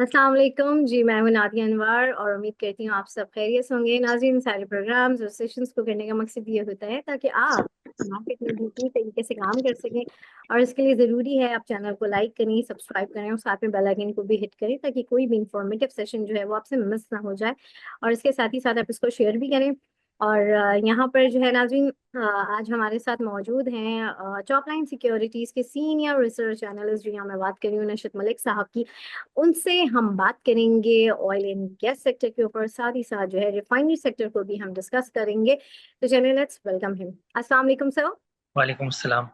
अस्सलाम वालेकुम जी। मैं हूं नादिया अनवर और उम्मीद करती हूँ आप सब खैरियत से होंगे। नाज़रीन, सारे प्रोग्राम्स और सेशंस को करने का मकसद ये होता है ताकि आप मार्केट में बेहतरीन तरीके से काम कर सकें। और इसके लिए ज़रूरी है आप चैनल को लाइक करें, सब्सक्राइब करें और साथ में बेल आइकन को भी हिट करें ताकि कोई भी इंफॉर्मेटिव सेशन जो है वो आपसे मिस ना हो जाए। और इसके साथ ही साथ आप इसको शेयर भी करें। और यहाँ पर जो है नाज़रीन, आज हमारे साथ मौजूद हैं टॉपलाइन सिक्योरिटीज़ के सीनियर रिसर्च एनालिस्ट, जी हाँ, मैं बात कर रही हूँ नशत मलिक साहब की। उनसे हम बात करेंगे ऑयल एंड गैस सेक्टर के ऊपर, साथ ही साथ जो है रिफाइनरी सेक्टर को भी हम डिस्कस करेंगे। तो चलिए, लेट्स वेलकम हिम। अस्सलाम वालेकुम सर। वालेकुम सलाम।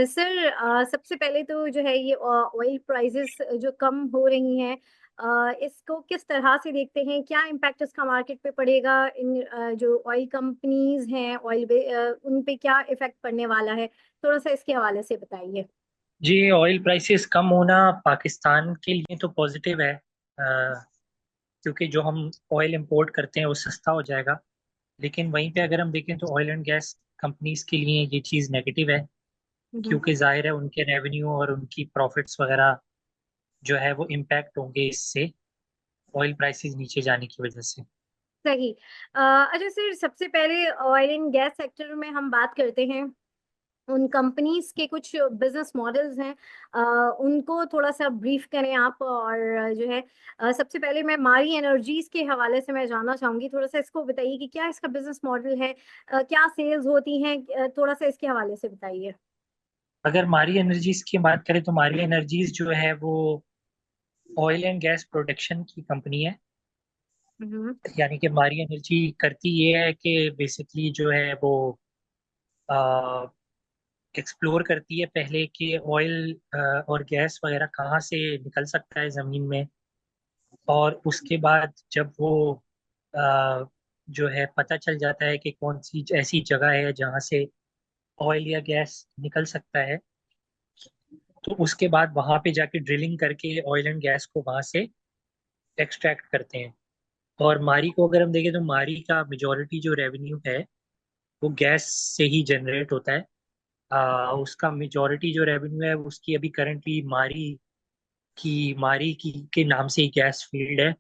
सर, सबसे पहले तो जो है ये ऑयल प्राइसेस जो कम हो रही हैं, इसको किस तरह से देखते हैं? क्या इम्पैक्ट इसका मार्केट पे पड़ेगा? इन जो ऑयल कंपनीज हैं, उन पे क्या इफेक्ट पड़ने वाला है? थोड़ा सा इसके हवाले से बताइए। जी, ऑयल प्राइसेस कम होना पाकिस्तान के लिए तो पॉजिटिव है। क्योंकि जो हम ऑयल इंपोर्ट करते हैं वो सस्ता हो जाएगा। लेकिन वहीं पे अगर हम देखें तो ऑयल एंड गैस कंपनीज के लिए ये चीज़ नेगेटिव है। हम्म। क्योंकि जाहिर है उनके रेवेन्यू और उनकी प्रॉफिट्स वगैरह जो है वो इम्पैक्ट होंगे इससे, ऑयल प्राइसेस नीचे जाने की वजह से। सही। अच्छा सर, सबसे पहले ऑयल एंड गैस सेक्टर में हम बात करते हैं। उन कंपनीज के कुछ बिजनेस मॉडल्स हैं, उनको थोड़ा सा ब्रीफ करें आप। और जो है सबसे पहले मैं मारी एनर्जीज के हवाले से मैं जानना चाहूंगी। थोड़ा सा इसको बताइए कि क्या इसका बिजनेस मॉडल है, क्या सेल्स होती हैं, थोड़ा सा इसके हवाले से बताइए। अगर मारी एनर्जीज की बात करें तो मारी एनर्जीज जो है वो ऑयल एंड गैस प्रोडक्शन की कंपनी है। हम्म। यानी कि मारी एनर्जी करती ये है कि बेसिकली जो है वो एक्सप्लोर करती है पहले कि ऑयल और गैस वगैरह कहाँ से निकल सकता है ज़मीन में। और उसके बाद जब वो अ, जो है पता चल जाता है कि कौन सी ऐसी जगह है जहाँ से ऑयल या गैस निकल सकता है, तो उसके बाद वहाँ पे जाके ड्रिलिंग करके ऑयल एंड गैस को वहाँ से एक्सट्रैक्ट करते हैं। और मारी को अगर हम देखें तो मारी का मेजॉरिटी जो रेवेन्यू है वो गैस से ही जनरेट होता है। उसका मेजॉरिटी जो रेवेन्यू है उसकी अभी करंटली मारी की के नाम से ही गैस फील्ड है,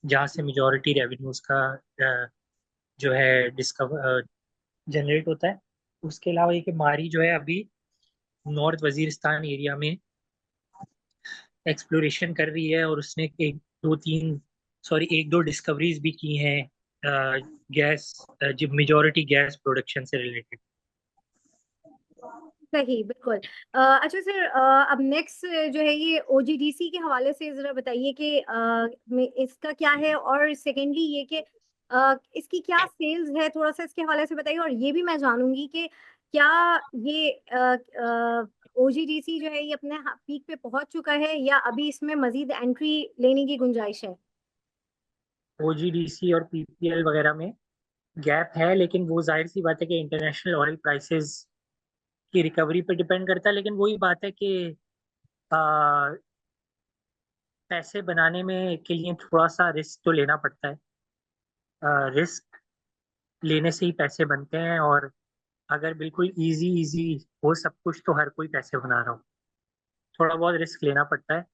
जहाँ से मेजॉरिटी रेवेन्यू उसका जो है डिस्कवर जनरेट होता है। उसके अलावा ये कि मारी जो है अभी नॉर्थ वजीरिस्तान एरिया में एक्सप्लोरेशन कर रही है, और उसने एक दो डिस्कवरीज भी की हैं गैस, जो मेजॉरिटी गैस प्रोडक्शन से रिलेटेड। सही, बिल्कुल। अच्छा सर, अब नेक्स्ट जो है ये ओजीडीसी के हवाले से जरा बताइए कि इसका क्या है। और सेकेंडली ये कि इसकी क्या सेल्स है, थोड़ा सा इसके हवाले से बताइए। और ये भी मैं जानूंगी कि क्या ये ओजीडीसी जो है ये अपने पीक पे पहुंच चुका है या अभी इसमें मजीद एंट्री लेने की गुंजाइश है? ओजीडीसी और पीपीएल वगैरह में गैप है, लेकिन वो जाहिर सी बात है कि इंटरनेशनल ऑयल प्राइसेस की रिकवरी पे डिपेंड करता है। लेकिन वही बात है कि आ, पैसे बनाने में के लिए थोड़ा सा रिस्क तो लेना पड़ता है। रिस्क लेने से ही पैसे बनते हैं, और अगर बिल्कुल इजी इजी हो सब कुछ तो हर कोई पैसे बना रहा हो। थोड़ा बहुत रिस्क लेना पड़ता है,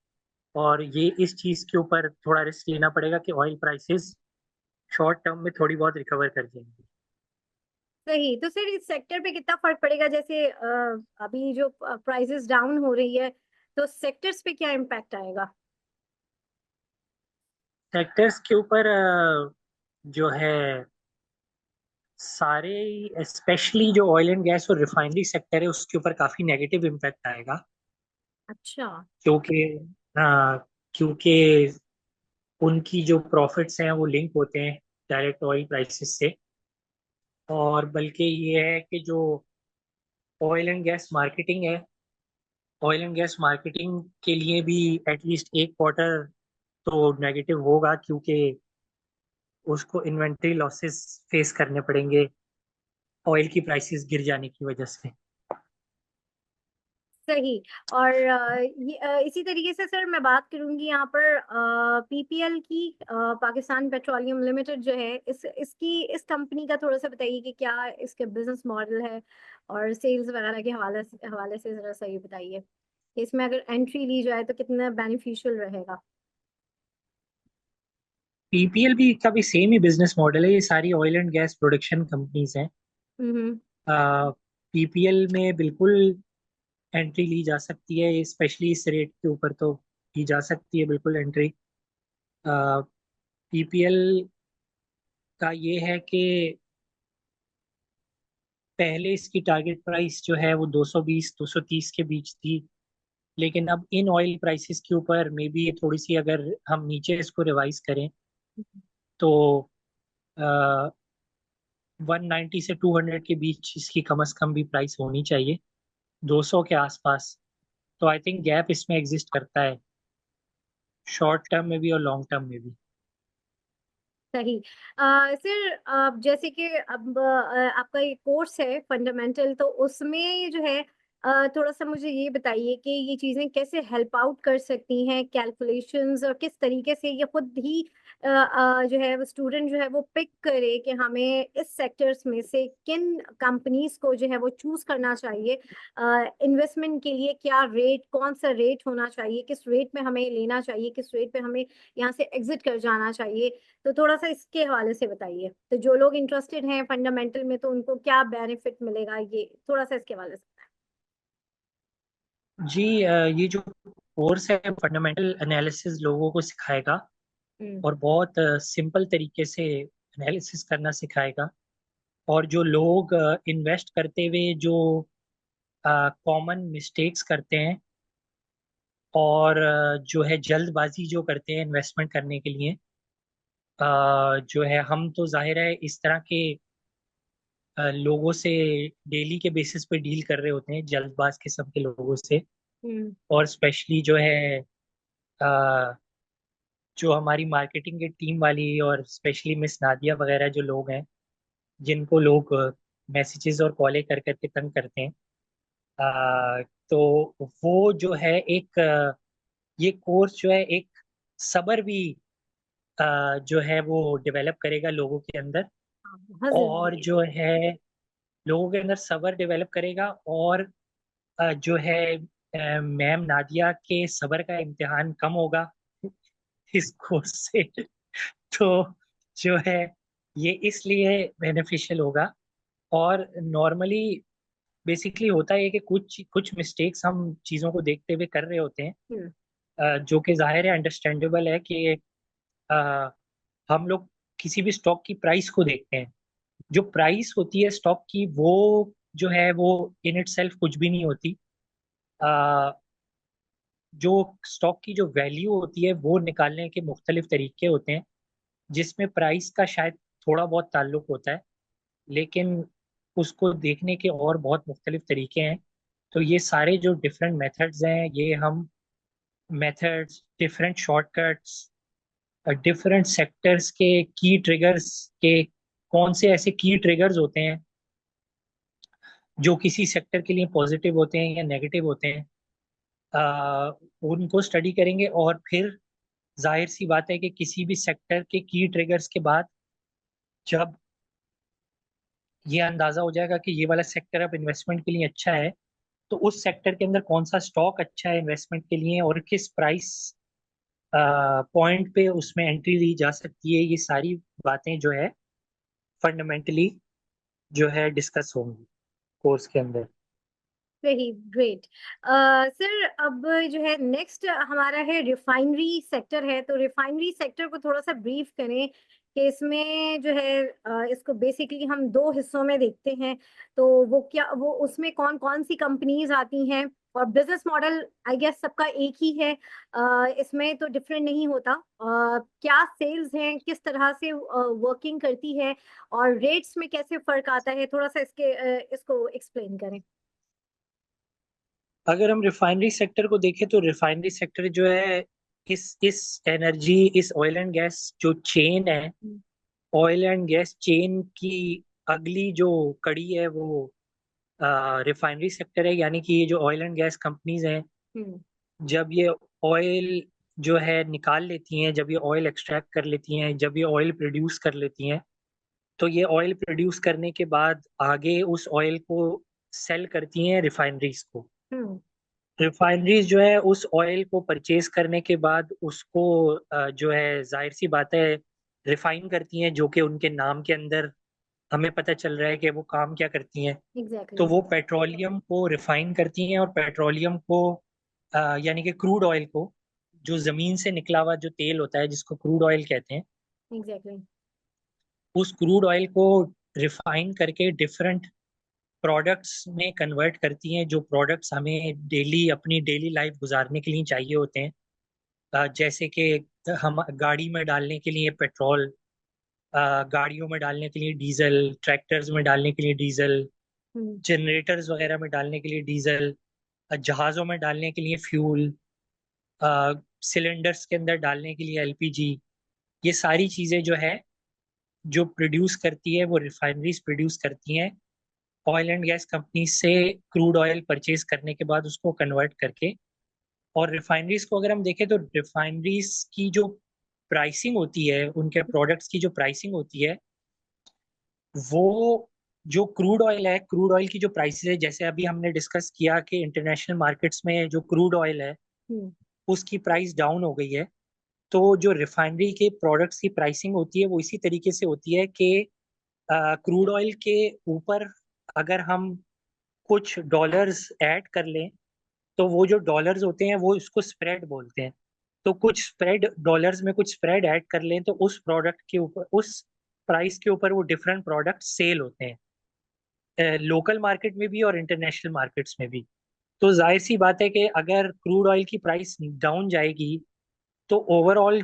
और ये इस चीज़ के ऊपर थोड़ा रिस्क लेना पड़ेगा कि ऑयल प्राइसेस शॉर्ट टर्म में थोड़ी बहुत रिकवर कर जाएंगे। सही। तो सर इस सेक्टर पे कितना फर्क पड़ेगा? जैसे अभी जो प्राइसेस डाउन हो रही है, तो सेक्टर्स पे क्या इम्पैक्ट आएगा? सेक्टर्स के ऊपर जो है सारे, स्पेशली जो ऑयल एंड गैस और रिफाइनरी सेक्टर है उसके ऊपर काफी नेगेटिव इम्पैक्ट आएगा। अच्छा। क्योंकि क्योंकि उनकी जो प्रॉफिट्स हैं वो लिंक होते हैं डायरेक्ट ऑयल प्राइसेस से। और बल्कि ये है कि जो ऑयल एंड गैस मार्केटिंग है, ऑयल एंड गैस मार्केटिंग के लिए भी एटलीस्ट एक क्वार्टर तो नेगेटिव होगा, क्योंकि उसको इन्वेंट्री लॉसेस फेस करने पड़ेंगे ऑयल की प्राइसेस गिर जाने की वजह से। सही। और इसी तरीके से सर मैं बात करूंगी यहाँ पर पीपीएल की, पाकिस्तान पेट्रोलियम लिमिटेड जो है, इस कंपनी का थोड़ा सा बताइए कि क्या इसके बिजनेस मॉडल है और सेल्स वगैरह के हवाले से जरा सही बताइए कि इसमें अगर एंट्री ली जाए तो कितना बेनिफिशियल रहेगा। पीपीएल भी का भी सेम ही बिजनेस मॉडल है, ये सारी oil and gas production companies हैं। हम्म। पीपीएल में बिल्कुल एंट्री ली जा सकती है, स्पेशली इस रेट के ऊपर तो की जा सकती है बिल्कुल एंट्री। पीपीएल का ये है कि पहले इसकी टारगेट प्राइस जो है वो 220 230 के बीच थी, लेकिन अब इन ऑयल प्राइसेस के ऊपर मे बी ये थोड़ी सी अगर हम नीचे इसको रिवाइज करें तो 190 से 200 के बीच इसकी कम से कम भी प्राइस होनी चाहिए, 200 के आसपास। तो आई थिंक गैप इसमें एग्जिस्ट करता है, शॉर्ट टर्म में भी और लॉन्ग टर्म में भी। सही। सर, जैसे कि अब आपका ये कोर्स है फंडामेंटल, तो उसमें ये जो है थोड़ा सा मुझे ये बताइए कि ये चीज़ें कैसे हेल्प आउट कर सकती हैं, कैलकुलेशंस, और किस तरीके से ये खुद ही जो है वो स्टूडेंट जो है वो पिक करे कि हमें इस सेक्टर्स में से किन कंपनीज को जो है वो चूज करना चाहिए। इन्वेस्टमेंट के लिए क्या रेट, कौन सा रेट होना चाहिए, किस रेट में हमें लेना चाहिए, किस रेट पे हमें यहाँ से एग्जिट कर जाना चाहिए। तो थोड़ा सा इसके हवाले से बताइए, तो जो लोग इंटरेस्टेड हैं फंडामेंटल में तो उनको क्या बेनिफिट मिलेगा, ये थोड़ा सा इसके हवाले से। जी, ये जो कोर्स है फंडामेंटल एनालिसिस लोगों को सिखाएगा, हम्म। और बहुत सिंपल तरीके से एनालिसिस करना सिखाएगा। और जो लोग इन्वेस्ट करते हुए जो कॉमन मिस्टेक्स करते हैं, और जो है जल्दबाजी जो करते हैं इन्वेस्टमेंट करने के लिए, जो है हम तो जाहिर है इस तरह के लोगों से डेली के बेसिस पे डील कर रहे होते हैं, जल्दबाज किस्म के लोगों से। हम्म। और स्पेशली जो है अ, जो हमारी मार्केटिंग की टीम वाली और स्पेशली मिस नादिया वगैरह जो लोग हैं, जिनको लोग मैसेजेस और कॉलें कर करके तंग करते हैं, तो वो जो है एक ये कोर्स जो है एक सब्र भी जो है वो डेवलप करेगा लोगों के अंदर। हाँ, बहुत और जरूरी है। जो है लोगों के अंदर सब्र डेवलप करेगा, और जो है मैम नादिया के सब्र का इम्तिहान कम होगा इस कोर्स से। तो जो है ये इसलिए बेनिफिशियल होगा। और नॉर्मली बेसिकली होता है कि कुछ कुछ मिस्टेक्स हम चीज़ों को देखते हुए कर रहे होते हैं, हम्म। जो कि जाहिर है अंडरस्टैंडेबल है कि अ, हम लोग किसी भी स्टॉक की प्राइस को देखते हैं। जो प्राइस होती है स्टॉक की, वो जो है वो इन इट सेल्फ कुछ भी नहीं होती। अ, जो स्टॉक की जो वैल्यू होती है वो निकालने के मुख्तलिफ तरीके होते हैं, जिसमें प्राइस का शायद थोड़ा बहुत ताल्लुक होता है, लेकिन उसको देखने के और बहुत मुख्तलिफ तरीके हैं। तो ये सारे जो डिफरेंट मेथड्स हैं, ये हम methods, different shortcuts, different sectors के की ट्रिगर्स के, कौन से ऐसे की ट्रिगर्स होते हैं जो किसी सेक्टर के लिए पॉजिटिव होते हैं या नेगेटिव होते हैं, आ, उनको स्टडी करेंगे। और फिर जाहिर सी बात है कि किसी भी सेक्टर के की ट्रिगर्स के बाद जब ये अंदाजा हो जाएगा कि ये वाला सेक्टर अब इन्वेस्टमेंट के लिए अच्छा है, तो उस सेक्टर के अंदर कौन सा स्टॉक अच्छा है इन्वेस्टमेंट के लिए, और किस प्राइस पॉइंट पे उसमें एंट्री ली जा सकती है, ये सारी बातें जो है फंडामेंटली जो है डिस्कस होंगी कोर्स के अंदर। सही, ग्रेट। सर, अब जो है नेक्स्ट हमारा है रिफाइनरी सेक्टर है, तो रिफाइनरी सेक्टर को थोड़ा सा ब्रीफ करें कि इसमें जो है इसको बेसिकली हम दो हिस्सों में देखते हैं। तो वो क्या, वो उसमें कौन कौन सी कंपनीज आती हैं, और बिजनेस मॉडल आई गेस सबका एक ही है, इसमें तो डिफरेंट नहीं होता। क्या सेल्स हैं, किस तरह से वर्किंग करती है, और रेट्स में कैसे फर्क आता है, थोड़ा सा इसको एक्सप्लेन करें। अगर हम रिफाइनरी सेक्टर को देखें तो रिफाइनरी सेक्टर जो है इस एनर्जी, इस ऑयल एंड गैस जो चेन है, ऑयल एंड गैस चेन की अगली जो कड़ी है वो रिफाइनरी सेक्टर है। यानी कि ये जो ऑयल एंड गैस कंपनीज हैं, हम्म। जब ये ऑयल जो है निकाल लेती हैं, जब ये ऑयल एक्सट्रैक्ट कर लेती हैं, जब ये ऑयल प्रोड्यूस कर लेती हैं, तो ये ऑयल प्रोड्यूस करने के बाद आगे उस ऑयल को सेल करती हैं रिफाइनरीज को। हम्म। रिफाइनरीज जो है उस ऑयल को परचेज करने के बाद उसको जो है जाहिर सी बात है रिफाइन करती हैं, जो कि उनके नाम के अंदर हमें पता चल रहा है कि वो काम क्या करती हैं। तो एग्जैक्टली। वो पेट्रोलियम को रिफाइन करती हैं और पेट्रोलियम को यानी कि क्रूड ऑयल को, जो जमीन से निकला हुआ जो तेल होता है जिसको क्रूड ऑयल कहते हैं, एग्जैक्टली। उस क्रूड ऑयल को रिफाइन करके डिफरेंट प्रोडक्ट्स में कन्वर्ट करती हैं, जो प्रोडक्ट्स हमें डेली अपनी डेली लाइफ गुजारने के लिए चाहिए होते हैं। जैसे कि हम गाड़ी में डालने के लिए पेट्रोल, गाड़ियों में डालने के लिए डीजल, ट्रैक्टर्स में डालने के लिए डीजल, हम्म। जनरेटर्स वगैरह में डालने के लिए डीजल, जहाज़ों में डालने के लिए फ्यूल, सिलेंडर्स के अंदर डालने के लिए एलपीजी। ये सारी चीज़ें जो है, जो प्रोड्यूस करती है, वो रिफाइनरीज प्रोड्यूस करती हैं ऑयल एंड गैस कंपनी से क्रूड ऑयल परचेज करने के बाद उसको कन्वर्ट करके। और रिफाइनरीज को अगर हम देखें तो रिफाइनरीज की जो प्राइसिंग होती है, उनके प्रोडक्ट्स की जो प्राइसिंग होती है, वो जो क्रूड ऑयल है, क्रूड ऑयल की जो प्राइसेस है, जैसे अभी हमने डिस्कस किया कि इंटरनेशनल मार्केट्स में जो क्रूड ऑयल है हम्म। उसकी प्राइस डाउन हो गई है। तो जो रिफाइनरी के प्रोडक्ट्स की प्राइसिंग होती है वो इसी तरीके से होती है कि क्रूड ऑयल के ऊपर अगर हम कुछ डॉलर्स ऐड कर लें, तो वो जो डॉलर्स होते हैं वो इसको स्प्रेड बोलते हैं। तो कुछ स्प्रेड डॉलर्स में कुछ स्प्रेड ऐड कर लें तो उस प्रोडक्ट के ऊपर, उस प्राइस के ऊपर वो डिफरेंट प्रोडक्ट सेल होते हैं, लोकल मार्केट में भी और इंटरनेशनल मार्केट्स में भी। तो जाहिर सी बात है कि अगर क्रूड ऑयल की प्राइस डाउन जाएगी तो ओवरऑल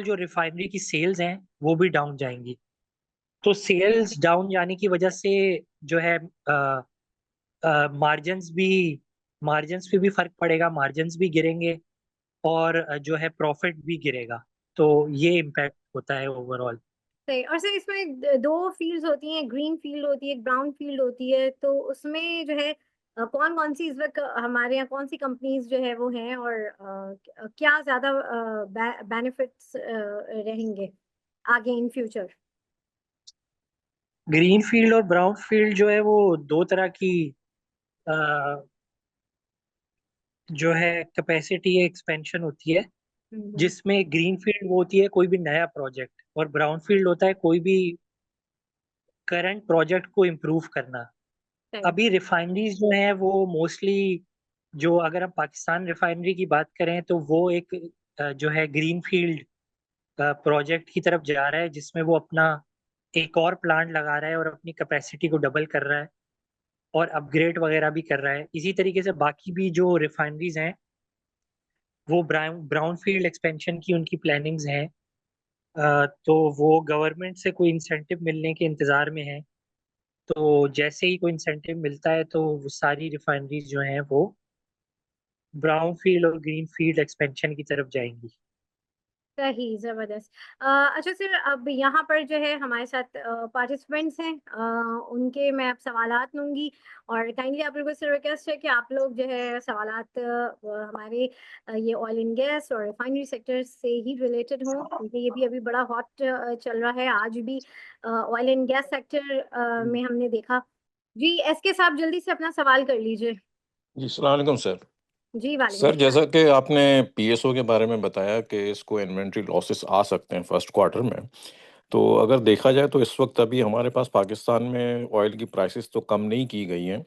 जो रिफाइनरी की सेल्स हैं वो भी डाउन जाएंगी। तो सेल्स डाउन जाने की वजह से जो है मार्जिन्स भी, मार्जिन्स पे भी फर्क पड़ेगा, मार्जिन्स भी गिरेंगे और जो है प्रॉफिट भी गिरेगा। तो ये इम्पैक्ट होता है ओवरऑल। सही। और सर इसमें दो फील्ड्स होती हैं, ग्रीन फील्ड होती है, एक ब्राउन फील्ड होती है, तो उसमें जो है कौन कौन सी इस वक्त हमारे यहाँ कौन सी कंपनीज जो है वो हैं, और क्या ज्यादा बेनिफिट्स रहेंगे आगे इन फ्यूचर? ग्रीन फील्ड और ब्राउन फील्ड जो है वो दो तरह की अ, जो है कैपेसिटी एक्सपेंशन होती है। हम्म। जिसमें ग्रीन फील्ड वो होती है कोई भी नया प्रोजेक्ट, और ब्राउन फील्ड होता है कोई भी करंट प्रोजेक्ट को इम्प्रूव करना। सही। अभी रिफाइनरीज जो हैं वो मोस्टली, जो अगर हम पाकिस्तान रिफाइनरी की बात करें तो वो एक जो है ग्रीन फील्ड प्रोजेक्ट की तरफ जा रहा है, जिसमें वो अपना एक और प्लांट लगा रहा है और अपनी कैपेसिटी को डबल कर रहा है और अपग्रेड वगैरह भी कर रहा है। इसी तरीके से बाकी भी जो रिफाइनरीज हैं वो ब्राउन ब्राउन फील्ड एक्सपेंशन की उनकी प्लानिंग्स हैं। तो वो गवर्नमेंट से कोई इंसेंटिव मिलने के इंतज़ार में है। तो जैसे ही कोई इंसेंटिव मिलता है तो वो सारी रिफाइनरीज जो हैं वो ब्राउन फील्ड और ग्रीन फील्ड एक्सपेंशन की तरफ जाएंगी। सही, जबरदस्त। अच्छा सर, अब यहाँ पर जो है हमारे साथ पार्टिसिपेंट्स हैं, उनके मैं अब सवालात लूंगी, और काइंडली आप लोगों से रिक्वेस्ट है कि आप लोग जो है सवालात हमारे ये ऑयल एंड गैस और रिफाइनरी सेक्टर से ही रिलेटेड हों, क्योंकि ये भी अभी बड़ा हॉट चल रहा है। आज भी ऑयल एंड गैस सेक्टर में हमने देखा। जी एस के साहब, जल्दी से अपना सवाल कर लीजिए। जी सलाम वालेकुम सर। जी वालेकुम सर जैसा सलाम। कि आपने पीएसओ के बारे में बताया कि इसको इन्वेंट्री लॉसेस आ सकते हैं फर्स्ट क्वार्टर में, तो अगर देखा जाए तो इस वक्त अभी हमारे पास पाकिस्तान में ऑयल की प्राइसेस तो कम नहीं की गई हैं,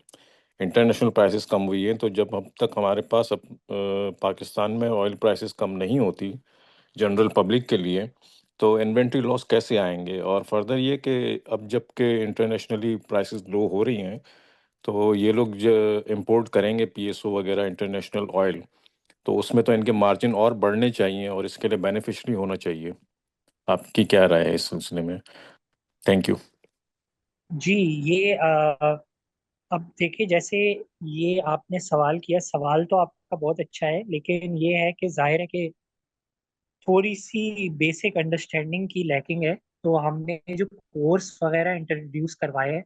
इंटरनेशनल प्राइसेस कम हुई हैं। तो जब अब तक हमारे पास पाकिस्तान में ऑयल प्राइसेस कम नहीं होती जनरल पब्लिक के लिए, तो इन्वेंट्री लॉस कैसे आएंगे? और फर्दर ये कि अब जबकि इंटरनेशनली प्राइसेस लो हो रही हैं, तो ये लोग जो इम्पोर्ट करेंगे पीएसओ वगैरह इंटरनेशनल ऑयल, तो उसमें तो इनके मार्जिन और बढ़ने चाहिए और इसके लिए बेनिफिशियरी होना चाहिए। आपकी क्या राय है इस सिलसिले में? Thank you. जी, ये अब देखिए, जैसे ये आपने सवाल किया, सवाल तो आपका बहुत अच्छा है, लेकिन ये है कि जाहिर है कि थोड़ी सी बेसिक अंडरस्टैंडिंग की लैकिंग है। तो हमने जो कोर्स वगैरह इंट्रोड्यूस करवाए हैं,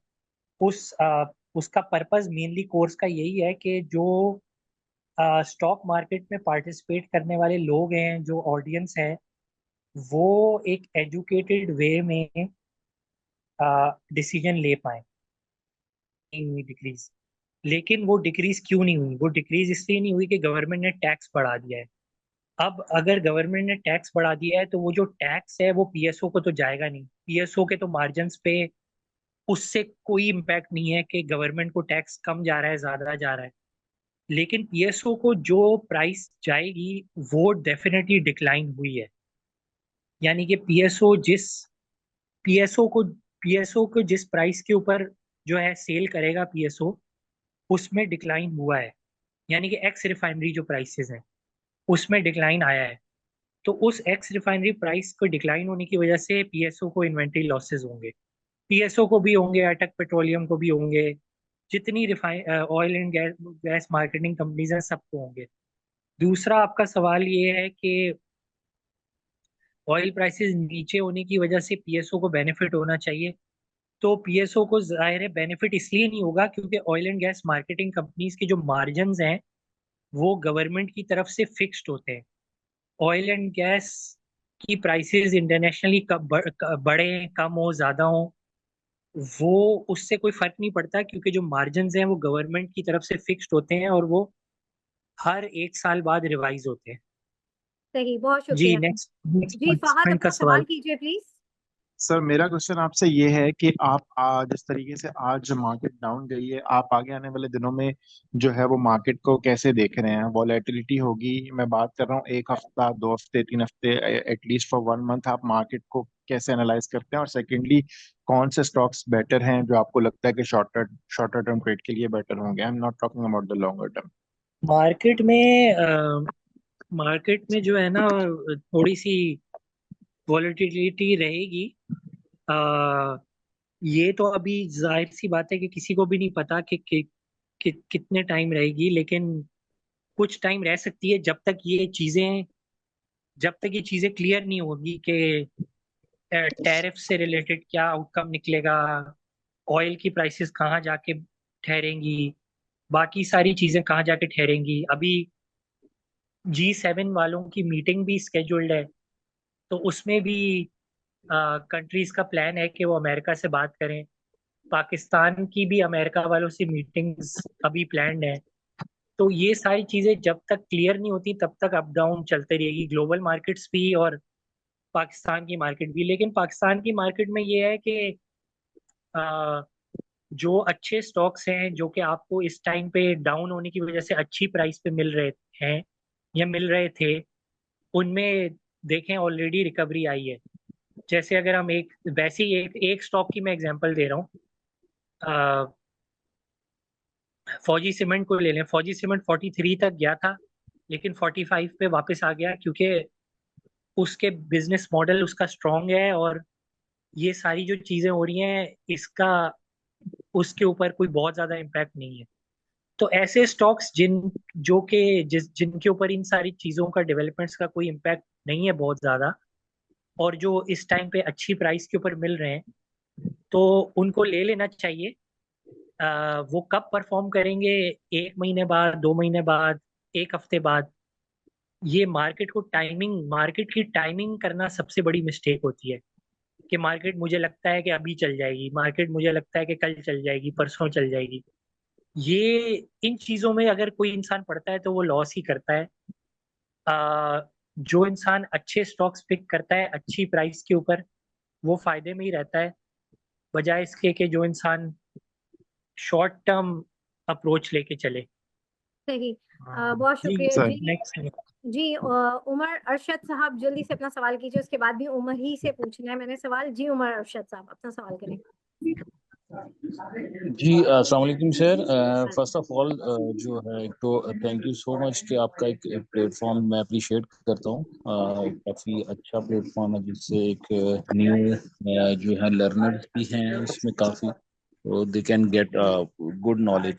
उसका पर्पस मेनली कोर्स का यही है कि जो स्टॉक मार्केट में पार्टिसिपेट करने वाले लोग हैं, जो ऑडियंस है, वो एक एजुकेटेड वे में डिसीजन ले पाए। नहीं हुई डिक्रीज, लेकिन वो डिक्रीज क्यों नहीं हुई? वो डिक्रीज इसलिए नहीं हुई कि गवर्नमेंट ने टैक्स बढ़ा दिया है। अब अगर गवर्नमेंट ने टैक्स बढ़ा दिया है तो वो जो टैक्स है वो पीएसओ को तो जाएगा नहीं, पीएसओ के तो मार्जिन्स पे उससे कोई इम्पैक्ट नहीं है कि गवर्नमेंट को टैक्स कम जा रहा है ज्यादा जा रहा है। लेकिन पीएसओ को जो प्राइस जाएगी वो डेफिनेटली डिक्लाइन हुई है। यानी कि पीएसओ को जिस प्राइस के ऊपर जो है सेल करेगा पीएसओ, उसमें डिक्लाइन हुआ है। यानी कि एक्स रिफाइनरी जो प्राइसेस हैं उसमें डिक्लाइन आया है। तो उस एक्स रिफाइनरी प्राइस को डिक्लाइन होने की वजह से पीएसओ को इन्वेंट्री लॉसेस होंगे, पीएसओ को भी होंगे, अटक पेट्रोलियम को भी होंगे, जितनी refine oil and gas gas marketing companies हैं सबको होंगे। दूसरा आपका सवाल ये है कि ऑयल प्राइसेस नीचे होने की वजह से पीएसओ को बेनिफिट होना चाहिए। तो पीएसओ को जाहिर है बेनिफिट इसलिए नहीं होगा क्योंकि oil and gas marketing companies के जो मार्जिन्स हैं वो गवर्नमेंट की तरफ से फिक्स्ड होते हैं। ऑयल एंड गैस की प्राइसेस इंटरनेशनली बढ़े कम हो ज्यादा हो, वो उससे कोई फर्क नहीं पड़ता क्योंकि जो मार्जिन्स हैं वो गवर्नमेंट की तरफ से फिक्स्ड होते हैं और वो हर 1 साल बाद रिवाइज होते हैं। सही, बहुत जी, शुक्रिया। नेक्स्ट नेक्स्ट जी फहद, पार्टिसिपेंट का अपना सवाल सवाल। कीजिए प्लीज। सर मेरा क्वेश्चन आपसे ये है कि आप जिस तरीके से आज मार्केट डाउन गई है, आप आगे आने वाले दिनों में जो है वो मार्केट को कैसे देख रहे हैं? वॉलेटिलिटी होगी, मैं बात कर रहा हूँ 1 हफ्ता, 2 हफ्ते, 3 हफ्ते, एटलीस्ट फॉर 1 मंथ आप मार्केट को कैसे एनालाइज करते हैं? और सेकेंडली, कौन से स्टॉक्स बेटर हैं जो आपको लगता है कि शॉर्टर टर्म ट्रेड के लिए बेटर होंगे? I am not talking about the longer term. Market में मार्केट में जो है ना थोड़ी सी वॉलेटिलिटी रहेगी। अ, ये तो अभी जाहिर सी बात है कि किसी को भी नहीं पता कि कितने टाइम रहेगी, लेकिन कुछ टाइम रह सकती है जब तक ये चीजें क्लियर नहीं होगी कि टैरिफ से रिलेटेड क्या आउटकम निकलेगा, ऑयल की प्राइसेस कहाँ जाके ठहरेंगी, बाकी सारी चीजें कहाँ जाके ठहरेंगी। अभी G7 वालों की मीटिंग भी स्केड्यूल्ड है, तो उसमें भी कंट्रीज का प्लान है कि वो अमेरिका से बात करें। पाकिस्तान की भी अमेरिका वालों से मीटिंग्स अभी प्लान्ड है। तो ये सारी चीजें जब तक क्लियर नहीं होती तब तक अप डाउन चलते रहेगी, ग्लोबल मार्केट्स भी और पाकिस्तान की मार्केट भी। लेकिन पाकिस्तान की मार्केट में ये है कि अ, जो अच्छे स्टॉक्स हैं जो कि आपको इस टाइम पे डाउन होने की वजह से अच्छी प्राइस पे मिल रहे हैं या मिल रहे थे, उनमें देखें ऑलरेडी रिकवरी आई है। जैसे अगर हम एक वैसे ही एक स्टॉक की मैं एग्जांपल दे रहा हूँ, फौजी सीमेंट को ले लें। फौजी सीमेंट 43 तक गया था लेकिन 45 पे वापस आ गया क्योंकि उसके बिजनेस मॉडल उसका स्ट्रांग है और ये सारी जो चीजें हो रही हैं इसका उसके ऊपर कोई बहुत ज्यादा इम्पैक्ट नहीं है। तो ऐसे स्टॉक्स जिनके ऊपर इन सारी चीजों का डेवलपमेंट्स का कोई इम्पैक्ट नहीं है बहुत ज्यादा, और जो इस टाइम पे अच्छी प्राइस के ऊपर मिल रहे हैं, तो उनको ले लेना चाहिए। वो कब परफॉर्म करेंगे, 1 महीने बाद, 2 महीने बाद, 1 हफ्ते बाद, ये मार्केट की टाइमिंग करना सबसे बड़ी मिस्टेक होती है। कि मार्केट मुझे लगता है कि अभी चल जाएगी, मार्केट मुझे लगता है कि कल चल जाएगी, परसों चल जाएगी। ये इन चीजों में अगर कोई इंसान पड़ता है तो वो लॉस ही करता है। जो इंसान अच्छे स्टॉक्स पिक करता है अच्छी प्राइस के ऊपर, वो फायदे में ही रहता है, बजाय इसके कि जो इंसान शॉर्ट टर्म अप्रोच लेके चले। सही, हाँ, बहुत जी, शुक्रिया सर। जी। नेक्स्ट। जी उमर अरशद साहब, जल्दी से अपना सवाल कीजिए, उसके बाद भी उमर ही से पूछना है मैंने सवाल। जी उमर अरशद साहब, अपना सवाल करें। जी अस्सलाम वालेकुम सर। फर्स्ट ऑफ ऑल जो है एक तो थैंक यू सो मच कि आपका एक प्लेटफॉर्म मैं अप्रिशिएट करता हूँ। काफ़ी अच्छा प्लेटफॉर्म है जिससे एक न्यू जो है लर्नर्स भी हैं इसमें काफ़ी, तो they can get good knowledge.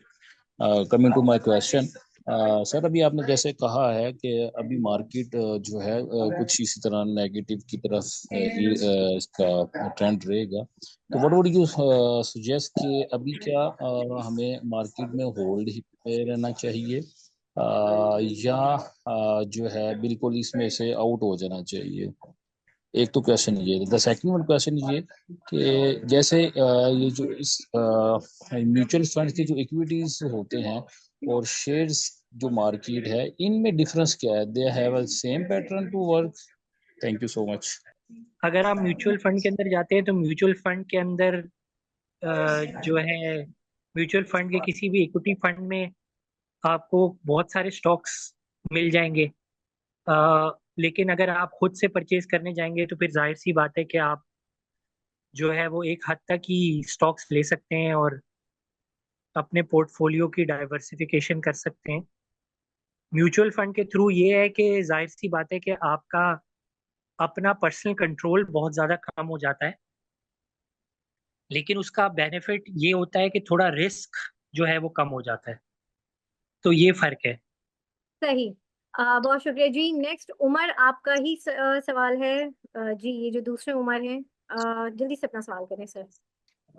Coming to my question sir, अभी आपने जैसे कहा है कि अभी मार्केट जो है कुछ इसी तरह नेगेटिव की तरफ इसका ट्रेंड रहेगा, तो व्हाट वुड यू सुजेस्ट कि अभी क्या हमें मार्केट में होल्ड ही पे रहना चाहिए या जो है बिल्कुल इसमें से आउट हो जाना चाहिए? एक तो क्वेश्चन ये। द सेकंड वन क्वेश्चन ये कि जैसे ये जो इस म्यूचुअल फंड के जो इक्विटीज होते हैं और शेयर्स जो मार्केट है, इनमें डिफरेंस क्या है? They have a same pattern to work? Thank you so much. अगर आप म्यूचुअल फंड के अंदर जाते हैं तो म्यूचुअल फंड के अंदर जो है म्यूचुअल फंड के किसी भी इक्विटी फंड में आपको बहुत सारे स्टॉक्स मिल जाएंगे। लेकिन अगर आप खुद से परचेज करने जाएंगे तो फिर जाहिर सी बात है कि आप जो है वो एक हद तक ही स्टॉक्स ले सकते हैं और अपने पोर्टफोलियो की डाइवर्सिफिकेशन कर सकते हैं। म्यूचुअल फंड के थ्रू ये है कि जाहिर सी बात है कि आपका अपना पर्सनल कंट्रोल बहुत ज़्यादा कम हो जाता है, लेकिन उसका बेनिफिट ये होता है कि थोड़ा रिस्क जो है वो कम हो जाता है। तो ये फर्क है। सही। बहुत शुक्रिया जी। नेक्स्ट उमर, आपका ही सवाल है। जी, ये जो दूसरे उमर हैं, जल्दी से अपना सवाल करें सर।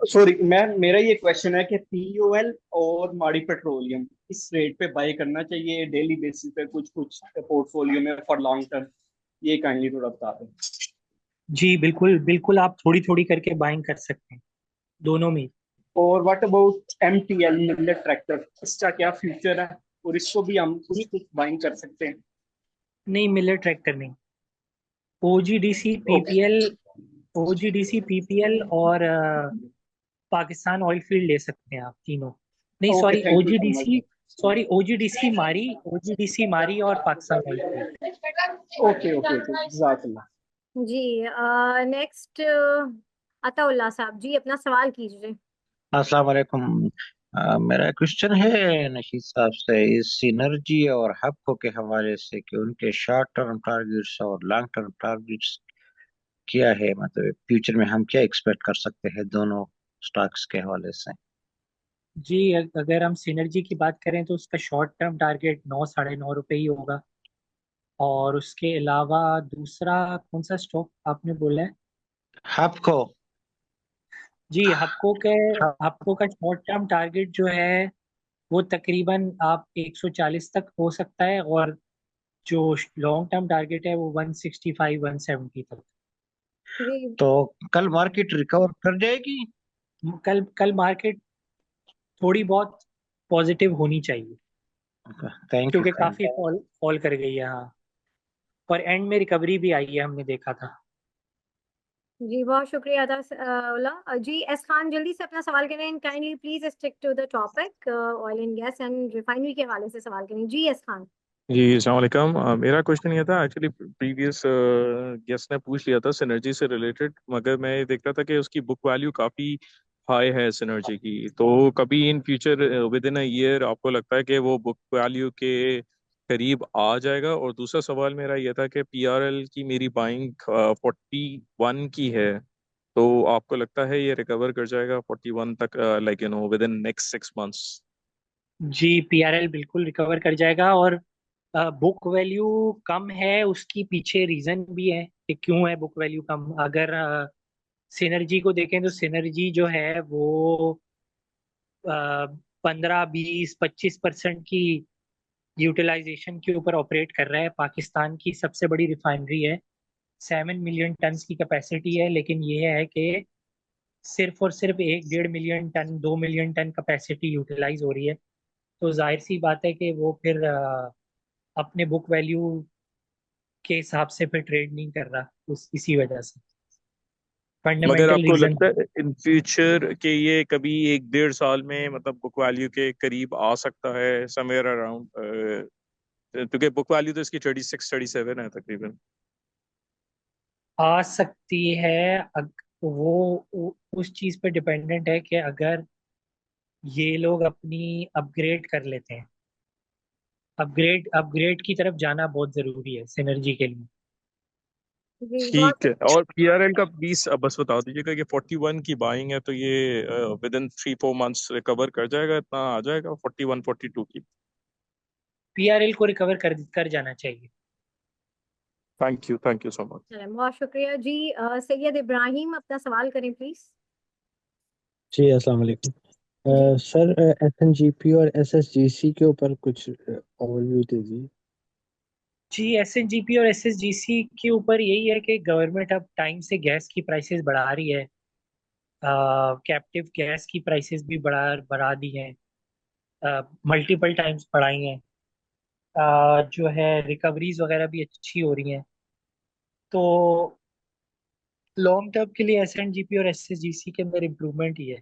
सॉरी मैम, मेरा ये क्वेश्चन है कि पीओएल और माड़ी पेट्रोलियम इस रेट पे बाय करना चाहिए डेली बेसिस पे कुछ कुछ पोर्टफोलियो में फॉर लॉन्ग टर्म? ये काइंडली थोड़ा बता दें। जी बिल्कुल बिल्कुल, आप थोड़ी थोड़ी करके बाइंग कर सकते हैं दोनों में। और what about MTL millet tractor, इसका क्या फ्यूचर है? और इसको भी हम कुछ कुछ बाइंग कर सकते हैं? नहीं, मिलर ट्रैक्टर नहीं। OGDC okay PPL, OGDC PPL और पाकिस्तान ऑयल फील्ड ले सकते हैं आप तीनों। नहीं okay, sorry, thank you so OGDC, much. Sorry OGDC Mari, OGDC Mari और Pakistan oil field. Okay okay okay, जज़ाकल्लाह। जी, नेक्स्ट अताउल्लाह साहब, जी अपना सवाल कीजिए। अस्सलाम वालेकुम। मेरा क्वेश्चन है नशीद साहब से इस सिनर्जी और हबको के हवाले से कि उनके शॉर्ट टर्म टारगेट्स और लॉन्ग टर्म टारगेट्स क्या है, मतलब फ्यूचर में हम क्या एक्सपेक्ट कर सकते हैं दोनों स्टॉक्स के हवाले से। जी अगर हम सिनर्जी की बात करें तो उसका शॉर्ट टर्म टारगेट 9 साढ़े 9 रुपये ही होगा। और उसके अलावा दूसरा कौन सा स्टॉक आपने बोला है? हबको। जी हपको के, हपको का शॉर्ट टर्म टारगेट जो है वो तकरीबन आप 140 तक हो सकता है, और जो लॉन्ग टर्म टारगेट है वो 165 170 तक। जी तो कल मार्केट रिकवर कर जाएगी? कल कल मार्केट थोड़ी बहुत पॉजिटिव होनी चाहिए थैंक यू क्योंकि थैंक काफी फॉल फॉल कर गई है। हाँ, और एंड में रिकवरी भी आई है, हमने देखा था। जी, बहुत शुक्रिया अताउल्लाह जी। एस खान, जल्दी से अपना सवाल करें। Kindly please stick to the topic, oil and gas and refinery के हवाले से सवाल करें। G S Khan. जी अस्सलाम वालेकुम। मेरा क्वेश्चन ये था, एक्चुअली प्रीवियस गेस्ट ने पूछ लिया था सिनर्जी से रिलेटेड, मगर मैं ये देख रहा था कि उसकी बुक वैल्यू काफ़ी हाई है सिनर्जी की। तो कभी in future with in a year आपको लगता है कि वो बुक वैल्यू के करीब आ जाएगा? और दूसरा सवाल मेरा ये था कि पीआरएल की मेरी बाइंग 41 की है, तो आपको लगता है ये रिकवर कर जाएगा 41 तक, like within next 6 months? जी पीआरएल बिल्कुल रिकवर कर जाएगा। और बुक वैल्यू कम है, उसकी पीछे रीजन भी है कि क्यों है बुक वैल्यू कम। अगर सिनर्जी को देखें तो सिनर्जी जो है वो 15 20 25% की यूटिलाइजेशन के ऊपर ऑपरेट कर रहा है। पाकिस्तान की सबसे बड़ी रिफाइनरी है, 7 मिलियन टन की कैपेसिटी है, लेकिन ये है कि सिर्फ और सिर्फ 1 1.5 million ton 2 million ton capacity utilise हो रही है। तो जाहिर सी बात है कि वो फिर अपने बुक वैल्यू के हिसाब से फिर ट्रेड नहीं कर रहा, उस इसी वजह से मगर फंडामेंटल आपको रीजन। लगता है इन फ्यूचर के ये कभी 1 1.5 साल में मतलब बुक वैल्यू के करीब आ सकता है, समवेयर अराउंड? क्योंकि बुक वैल्यू तो इसकी 36 37 है तकरीबन। आ सकती है। उस चीज पे डिपेंडेंट है कि अगर ये लोग अपनी अपग्रेड कर लेते हैं। अपग्रेड अपग्रेड की तरफ जाना बहुत जरूरी है सिनर्जी के लिए। जी ठीक है। और पीआरएल का प्लीज बस बता दीजिएगा कि 41 की बाइंग है, तो ये विद इन 3 4 मंथ्स रिकवर कर जाएगा, इतना आ जाएगा 41 42 की? पीआरएल को रिकवर कर जाना चाहिए। Thank you so much. चलें, बहुत शुक्रिया जी। सैयद इब्राहिम, अपना सवाल करें प्लीज। जी अस्सलाम वालेकुम। जी सर, एसएनजीपी और एसएसजीसी के ऊपर कुछ ओवरव्यू दीजिए। जी एसएनजीपी और एसएसजीसी के ऊपर यही है कि गवर्नमेंट अब टाइम से गैस की प्राइसेस बढ़ा रही है। कैप्टिव गैस की प्राइसेस भी बढ़ा बढ़ा दी हैं, मल्टीपल टाइम्स बढ़ाई हैं। जो है रिकवरीज वगैरह भी अच्छी हो रही हैं। तो लॉन्ग टर्म के लिए एसएनजीपी और एसएसजीसी के अंदर इम्प्रूवमेंट ही है।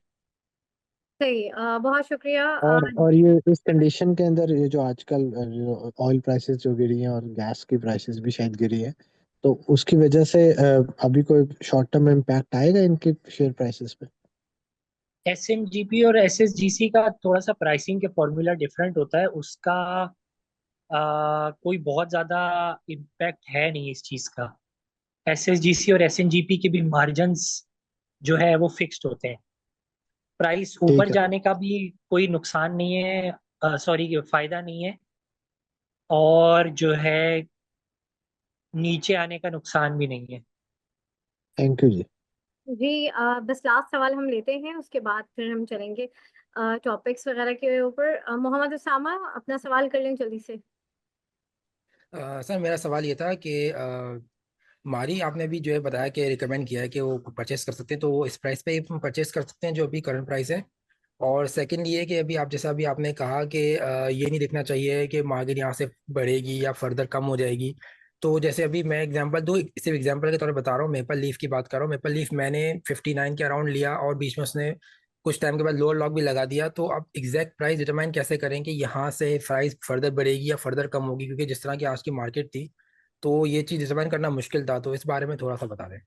सही, बहुत शुक्रिया। और ये इस कंडीशन के अंदर ये जो आजकल जो ऑयल प्राइसेस जो गिरी हैं और गैस की प्राइसेस भी शायद गिरी है, तो उसकी वजह से अभी कोई शॉर्ट टर्म इम्पैक्ट आएगा इनके शेयर प्राइसेस पे? एसएनजीपी और एसएसजीसी का थोड़ा सा प्राइसिंग के फॉर्मूला डिफरेंट होता है, उसका कोई बहुत ज्यादा इम्पैक्ट है नहीं इस चीज का। एसएसजीसी और एसएनजीपी के भी मार्जिन्स जो है वो फिक्स्ड होते हैं। प्राइस ऊपर ठीक है। जाने का भी कोई नुकसान नहीं है, सॉरी फायदा नहीं है, और जो है नीचे आने का नुकसान भी नहीं है। थैंक यू जी। जी, बस लास्ट सवाल हम लेते हैं, उसके बाद फिर हम चलेंगे टॉपिक्स वगैरह के ऊपर। मोहम्मद उसामा, अपना सवाल कर लें जल्दी से। सर मेरा सवाल ये था कि मारी आपने भी जो है बताया कि रिकमेंड किया है कि वो परचेस कर सकते हैं, तो वो इस प्राइस पे ही परचेस कर सकते हैं जो अभी करंट प्राइस है? और सेकंड ये कि अभी आप जैसा अभी आपने कहा कि ये नहीं देखना चाहिए कि मार्केट यहाँ से बढ़ेगी या फर्दर कम हो जाएगी। तो जैसे अभी मैं एग्जांपल दूँ, सिर्फ एग्जांपल के तौर पर बता रहा हूँ, मेपल लीफ की बात कर रहा हूँ। मेपल लीफ मैंने 59 के अराउंड लिया और बीच में उसने कुछ टाइम के बाद लोअर लॉक भी लगा दिया। तो आप एग्जैक्ट प्राइस डिटरमाइन कैसे करें कि यहाँ से प्राइस फर्दर बढ़ेगी या फर्दर कम होगी, क्योंकि जिस तरह की आज की मार्केट थी तो ये चीज़ डिटरमाइन करना मुश्किल था। तो इस बारे में थोड़ा सा बता दें।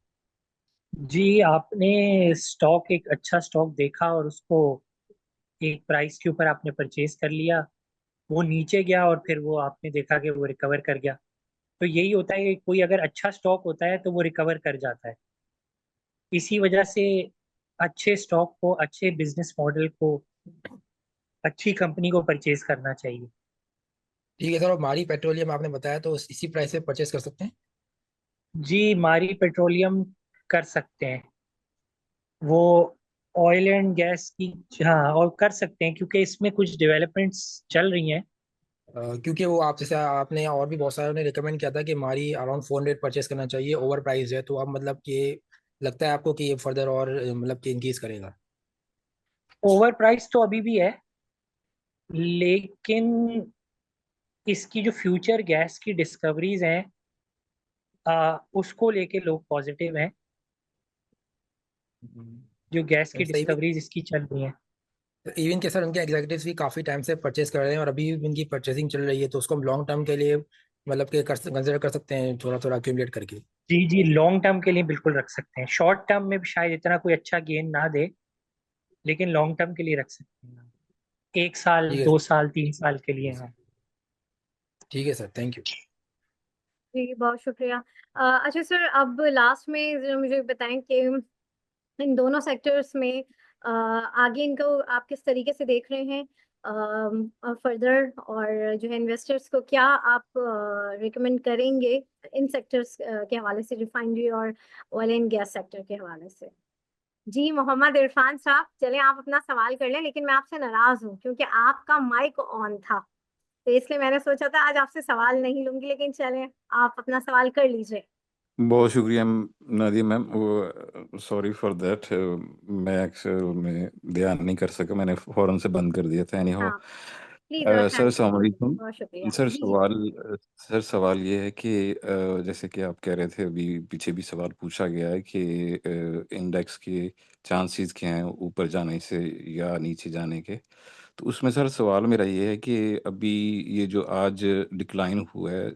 जी, आपने स्टॉक एक अच्छा स्टॉक देखा और उसको एक प्राइस के ऊपर आपने परचेज कर लिया, वो नीचे गया और फिर वो आपने देखा कि वो रिकवर कर गया। तो यही होता है कि कोई अगर अच्छा स्टॉक होता है तो वो रिकवर कर जाता है। इसी वजह से अच्छे स्टॉक को, अच्छे बिजनेस मॉडल को, अच्छी कंपनी को परचेज करना चाहिए। ठीक है सर, और मारी पेट्रोलियम आपने बताया तो इसी प्राइस से परचेस कर सकते हैं? जी, मारी पेट्रोलियम कर सकते हैं, वो ऑयल एंड गैस की, हाँ, और कर सकते हैं क्योंकि इसमें कुछ डेवलपमेंट्स चल रही हैं। क्योंकि वो आप जैसे आपने और भी बहुत सारे ने रिकमेंड किया था कि मारी अराउंड 400 परचेस करना चाहिए, ओवर प्राइस है। तो अब मतलब कि लगता है आपको कि ये फर्दर और मतलब कि इंक्रीज करेगा? ओवर प्राइस तो अभी भी है, लेकिन इसकी जो फ्यूचर गैस की डिस्कवरीज हैं, उसको लेके लोग पॉजिटिव हैं। जो गैस की सही भी। डिस्कवरीज इसकी चल रही हैं। इवन के सर उनके एग्जीक्यूटिव्स भी काफी टाइम से परचेस कर रहे हैं और अभी भी उनकी परचेसिंग चल रही है, तो उसको हम लॉन्ग टर्म के लिए मतलब कि कंसिडर कर सकते हैं, थोड़ा थोड़ा अक्यूमुलेट करके? जी जी, लॉन्ग टर्म के लिए बिल्कुल रख सकते हैं। शॉर्ट टर्म में भी शायद इतना कोई अच्छा गेन ना दे, लेकिन लॉन्ग टर्म के लिए रख सकते हैं। 1 साल, ठीक है 2 साल, 3 साल के लिए, हाँ। ठीक है सर, थैंक यू। जी, बहुत शुक्रिया। अच्छा सर, अब लास्ट में जरा मुझे बताएं कि इन दोनों सेक्टर्स में आगे इनको आप किस तरीके से देख रहे हैं फर्दर, और जो है इन्वेस्टर्स को क्या आप रिकमेंड करेंगे इन सेक्टर्स के हवाले से, रिफाइनरी और ऑयल एंड गैस सेक्टर के हवाले से? जी, मोहम्मद इरफान साहब, चलें आप अपना सवाल कर लें, लेकिन मैं आपसे नाराज हूँ क्योंकि आपका माइक ऑन था, तो इसलिए मैंने सोचा था आज आपसे सवाल नहीं लूंगी, लेकिन चलें आप अपना सवाल कर लीजिए। बहुत शुक्रिया नादिया मैम, वो सॉरी फॉर दैट, मैं एक्चुअल में ध्यान नहीं कर सका, मैंने फौरन से बंद कर दिया था। एनी हाउ, हाँ, प्लीज, सर थैंक अस्सलाम यू, वालेकुम। बहुत शुक्रिया सर जी। सवाल ये है कि जैसे कि आप कह रहे थे, अभी पीछे भी सवाल पूछा गया है कि इंडेक्स के चांसेस क्या हैं ऊपर जाने से या नीचे जाने के। तो उसमें सर सवाल मेरा ये है कि अभी ये जो आज डिक्लाइन हुआ है,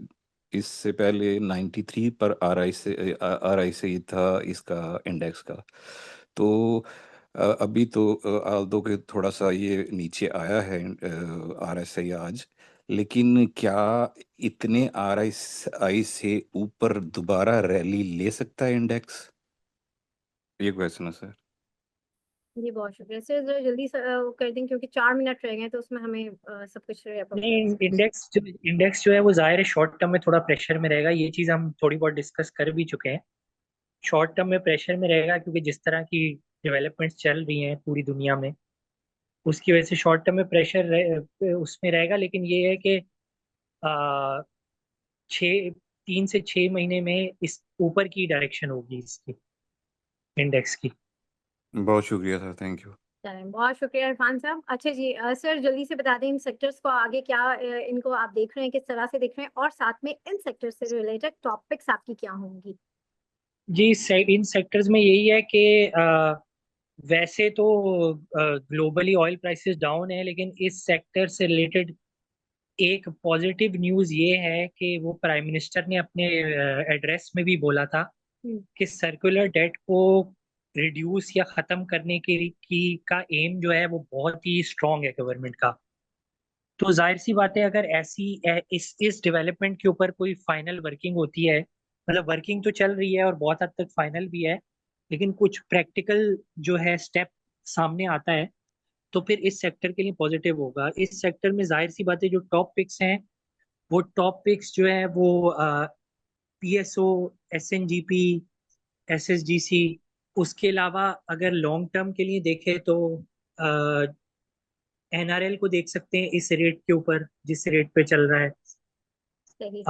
इससे पहले 93 पर आर आई से ही था इसका इंडेक्स का। तो अभी तो आल्दो के थोड़ा सा ये नीचे आया है RSI आज, लेकिन क्या इतने RSI से ऊपर दोबारा रैली ले सकता है इंडेक्स? ये क्वेश्चन है सर। जी, बहुत शुक्रिया सर, जरा जल्दी से वो कर दें क्योंकि 4 मिनट रह गए, तो उसमें हमें सब कुछ रैप अप नहीं, करना है। इंडेक्स जो है वो जाहिर है शॉर्ट टर्म में थोड़ा प्रेशर में रहेगा। ये चीज़ हम थोड़ी बहुत डिस्कस कर भी चुके हैं। शॉर्ट टर्म में प्रेशर में रहेगा क्योंकि जिस तरह की डेवलपमेंट्स चल रही हैं पूरी दुनिया में, उसकी वजह से शॉर्ट टर्म में उसमें रहेगा। लेकिन ये है कि आ, 3 से 6 महीने में इस ऊपर की डायरेक्शन होगी इसकी, इंडेक्स की। बहुत शुक्रिया सर, थैंक यू। चलें, बहुत शुक्रिया इरफान साहब। अच्छा जी, सर जल्दी से बता दें इन सेक्टर्स को आगे क्या इनको आप देख रहे हैं, किस तरह से देख रहे हैं, और साथ में इन सेक्टर्स से रिलेटेड टॉपिक्स आपकी क्या होंगी? जी, इन सेक्टर्स में यही है कि वैसे तो ग्लोबली ऑयल प्राइसेस डाउन है, लेकिन इस सेक्टर से रिलेटेड एक पॉजिटिव न्यूज़ ये है कि वो प्राइम मिनिस्टर ने अपने एड्रेस में भी बोला था कि सर्कुलर डेट को रिड्यूस या ख़त्म करने की का एम जो है वो बहुत ही स्ट्रांग है गवर्नमेंट का। तो जाहिर सी बात है, अगर ऐसी इस डेवलपमेंट के ऊपर कोई फाइनल वर्किंग होती है, मतलब वर्किंग तो चल रही है और बहुत हद तक फाइनल भी है, लेकिन कुछ प्रैक्टिकल जो है स्टेप सामने आता है, तो फिर इस सेक्टर के लिए पॉजिटिव होगा। इस सेक्टर में जाहिर सी बात है जो टॉप पिक्स हैं, वो टॉप पिक्स जो है वो पीएसओ, एसएनजीपी, एसएसजीसी। उसके अलावा अगर लॉन्ग टर्म के लिए देखें तो एनआरएल को देख सकते हैं इस रेट के ऊपर जिस रेट पे चल रहा है। सही।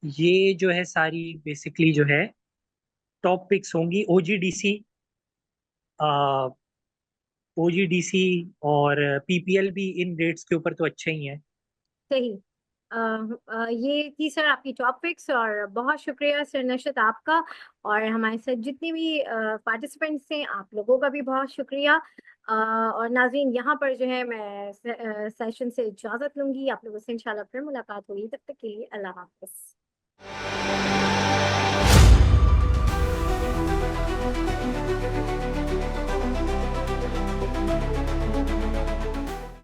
ये जो है सारी बेसिकली जो है टॉप पिक्स होंगी। ओजीडीसी और पीपीएल भी इन रेट्स के ऊपर तो अच्छे ही हैं। सही। ये थी सर आपकी टॉपिक्स, और बहुत शुक्रिया सर नशत आपका, और हमारे साथ जितने भी पार्टिसिपेंट्स हैं आप लोगों का भी बहुत शुक्रिया। और नाज़रीन, यहाँ पर जो है मैं सेशन से इजाज़त लूंगी। आप लोगों से इंशाल्लाह फिर मुलाकात होगी, तब तक के लिए अल्लाह हाफ़िज़।